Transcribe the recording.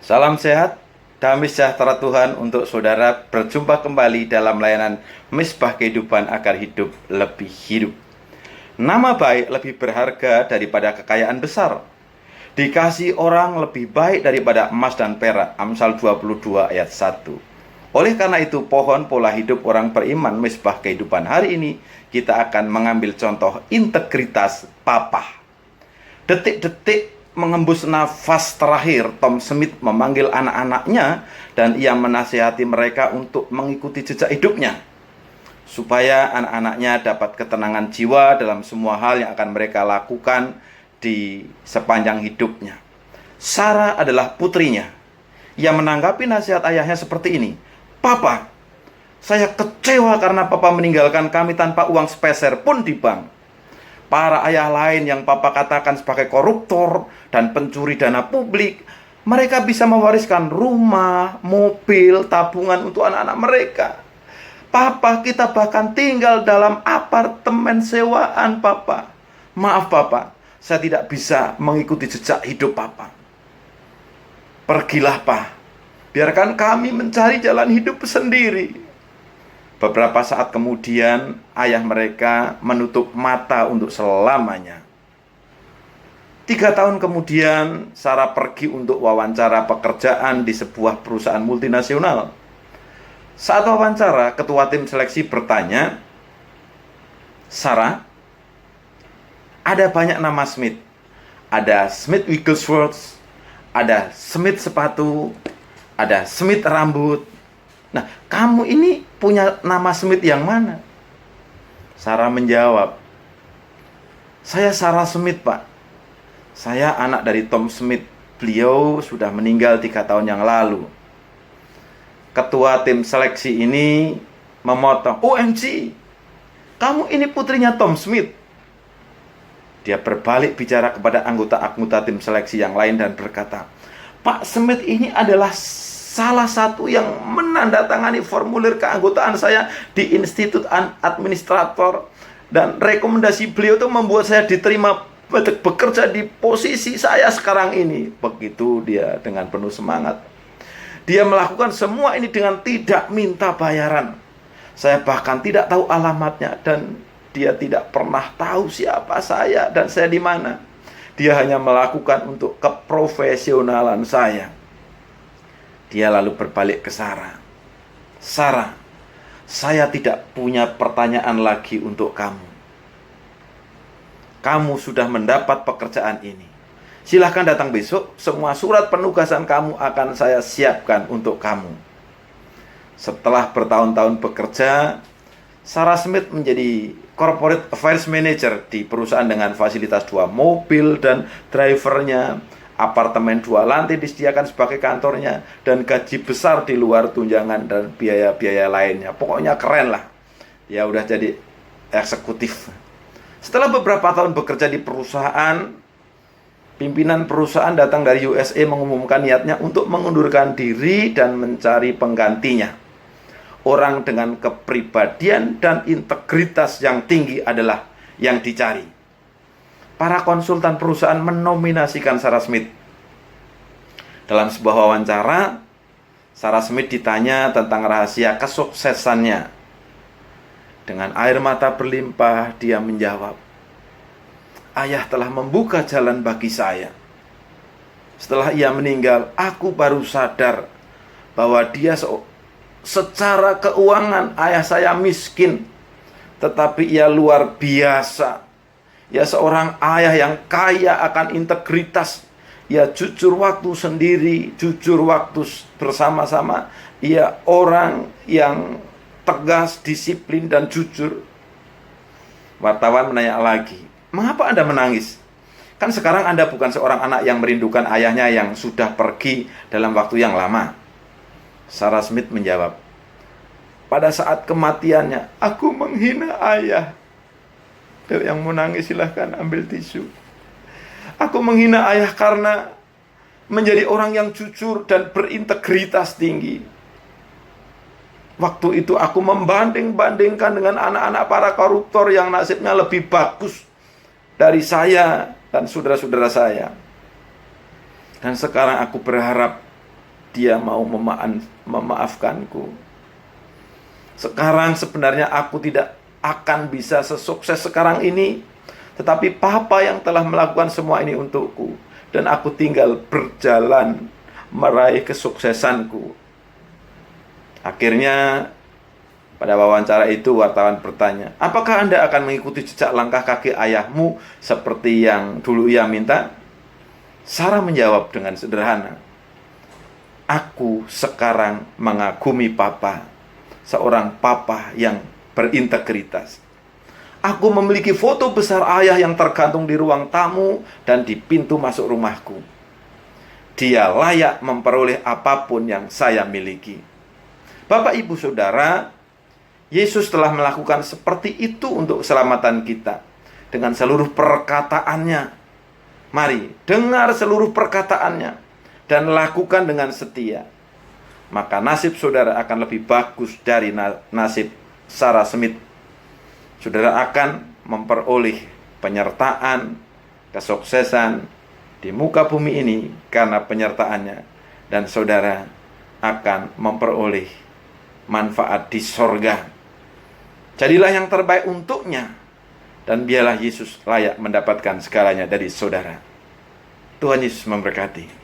Salam sehat, damai sejahtera Tuhan untuk saudara berjumpa kembali dalam layanan Misbah Kehidupan agar hidup lebih hidup. Nama baik lebih berharga daripada kekayaan besar. Dikasih orang lebih baik daripada emas dan perak. Amsal 22 ayat 1. Oleh karena itu, pohon pola hidup orang beriman Misbah Kehidupan hari ini, kita akan mengambil contoh integritas Papa. Detik-detik mengembus nafas terakhir, Tom Smith memanggil anak-anaknya dan ia menasihati mereka untuk mengikuti jejak hidupnya, supaya anak-anaknya dapat ketenangan jiwa dalam semua hal yang akan mereka lakukan di sepanjang hidupnya. Sarah adalah putrinya. Ia menanggapi nasihat ayahnya seperti ini. Papa, saya kecewa karena papa meninggalkan kami tanpa uang sepeser pun di bank. Para ayah lain yang papa katakan sebagai koruptor dan pencuri dana publik, mereka bisa mewariskan rumah, mobil, tabungan untuk anak-anak mereka. Papa, kita bahkan tinggal dalam apartemen sewaan, Papa. Maaf, Papa, saya tidak bisa mengikuti jejak hidup Papa. Pergilah, Pak. Biarkan kami mencari jalan hidup sendiri. Beberapa saat kemudian, ayah mereka menutup mata untuk selamanya. 3 tahun kemudian, Sarah pergi untuk wawancara pekerjaan di sebuah perusahaan multinasional. Saat wawancara, ketua tim seleksi bertanya, Sarah, ada banyak nama Smith. Ada Smith Wigglesworth, ada Smith sepatu, ada Smith rambut. Nah, kamu ini punya nama Smith yang mana? Sarah menjawab, saya Sarah Smith, Pak. Saya anak dari Tom Smith. Beliau sudah meninggal 3 tahun yang lalu. Ketua tim seleksi ini memotong, OMG, kamu ini putrinya Tom Smith. Dia berbalik bicara kepada anggota-anggota tim seleksi yang lain dan berkata, Pak Smith ini adalah salah satu yang menandatangani formulir keanggotaan saya di Institut Administrator, dan rekomendasi beliau itu membuat saya diterima bekerja di posisi saya sekarang ini. Begitu dia dengan penuh semangat. Dia melakukan semua ini dengan tidak minta bayaran. Saya bahkan tidak tahu alamatnya dan dia tidak pernah tahu siapa saya dan saya di mana. Dia hanya melakukan untuk keprofesionalan saya. Dia lalu berbalik ke Sarah. Sarah, saya tidak punya pertanyaan lagi untuk kamu. Kamu sudah mendapat pekerjaan ini. Silahkan datang besok. Semua surat penugasan kamu akan saya siapkan untuk kamu. Setelah bertahun-tahun bekerja, Sarah Smith menjadi Corporate Affairs Manager di perusahaan dengan fasilitas 2 mobil dan drivernya. Apartemen 2 lantai disediakan sebagai kantornya, dan gaji besar di luar tunjangan dan biaya-biaya lainnya. Pokoknya keren lah. Dia udah jadi eksekutif. Setelah beberapa tahun bekerja di perusahaan, pimpinan perusahaan datang dari USA mengumumkan niatnya untuk mengundurkan diri dan mencari penggantinya. Orang dengan kepribadian dan integritas yang tinggi adalah yang dicari. Para konsultan perusahaan menominasikan Sarah Smith. Dalam sebuah wawancara, Sarah Smith ditanya tentang rahasia kesuksesannya. Dengan air mata berlimpah, dia menjawab, Ayah telah membuka jalan bagi saya. Setelah ia meninggal, aku baru sadar bahwa dia secara keuangan ayah saya miskin, tetapi ia luar biasa. Ya, seorang ayah yang kaya akan integritas. Ya, jujur waktu sendiri, jujur waktu bersama-sama. Ya, orang yang tegas, disiplin, dan jujur. Wartawan menanya lagi, mengapa Anda menangis? Kan sekarang Anda bukan seorang anak yang merindukan ayahnya yang sudah pergi dalam waktu yang lama. Sarah Smith menjawab, pada saat kematiannya, aku menghina ayah. Yang mau nangis silahkan ambil tisu. Aku menghina ayah karena menjadi orang yang jujur dan berintegritas tinggi. Waktu itu aku membanding-bandingkan dengan anak-anak para koruptor yang nasibnya lebih bagus dari saya dan saudara-saudara saya. Dan sekarang aku berharap dia mau memaafkanku. Sekarang sebenarnya aku tidak akan bisa sesukses sekarang ini, tetapi Papa yang telah melakukan semua ini untukku, dan aku tinggal berjalan meraih kesuksesanku. Akhirnya pada wawancara itu wartawan bertanya, apakah Anda akan mengikuti jejak langkah kaki ayahmu seperti yang dulu ia minta? Sarah menjawab dengan sederhana, aku sekarang mengagumi Papa, seorang Papa yang berintegritas. Aku memiliki foto besar ayah yang tergantung di ruang tamu dan di pintu masuk rumahku. Dia layak memperoleh apapun yang saya miliki. Bapak, Ibu, Saudara, Yesus telah melakukan seperti itu untuk keselamatan kita dengan seluruh perkataannya. Mari, dengar seluruh perkataannya dan lakukan dengan setia. Maka nasib saudara akan lebih bagus dari nasib Sarah Smith. Saudara akan memperoleh penyertaan, kesuksesan di muka bumi ini karena penyertaannya. Dan saudara akan memperoleh manfaat di sorga. Jadilah yang terbaik untuknya, dan biarlah Yesus layak mendapatkan segalanya dari saudara. Tuhan Yesus memberkati.